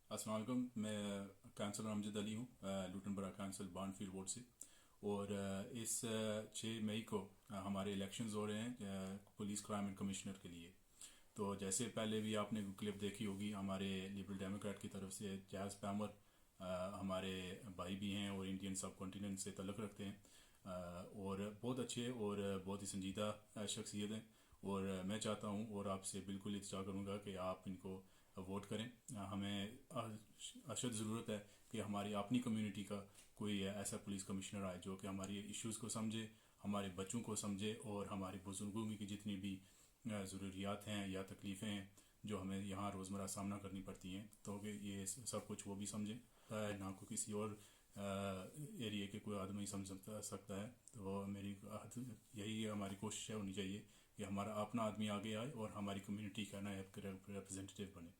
अस्सलाम वालेकुम। मैं काउंसलर अमजद अली हूँ, लूटन बरा काउंसिल बानफील्ड वार्ड से। और इस 6 मई को हमारे इलेक्शंस हो रहे हैं पुलिस क्राइम एंड कमिश्नर के लिए। तो जैसे पहले भी आपने क्लिप देखी होगी, हमारे लिबरल डेमोक्रेट की तरफ से जैज पैमर हमारे भाई भी हैं और इंडियन सब कॉन्टिनेंट से तल्लुक़ रखते हैं, और बहुत अच्छे और बहुत ही संजीदा शख्सियत हैं। और मैं चाहता हूँ और आपसे बिल्कुल इत्तजा करूँगा कि आप इनको वोट करें। हमें अशद ज़रूरत है कि हमारी अपनी कम्युनिटी का कोई ऐसा पुलिस कमिश्नर आए जो कि हमारी इश्यूज़ को समझे, हमारे बच्चों को समझे और हमारे बुजुर्गों की जितनी भी ज़रूरियात हैं या तकलीफ़ें हैं जो हमें यहाँ रोज़मर्रा सामना करनी पड़ती हैं, तो कि ये सब कुछ वो भी समझें, ना को किसी और एरिया के कोई आदमी समझ सकता है। तो मेरी यही हमारी कोशिश है होनी चाहिए कि हमारा अपना आदमी आगे आए और हमारी कम्युनिटी का नया रिप्रेजेंटेटिव बने।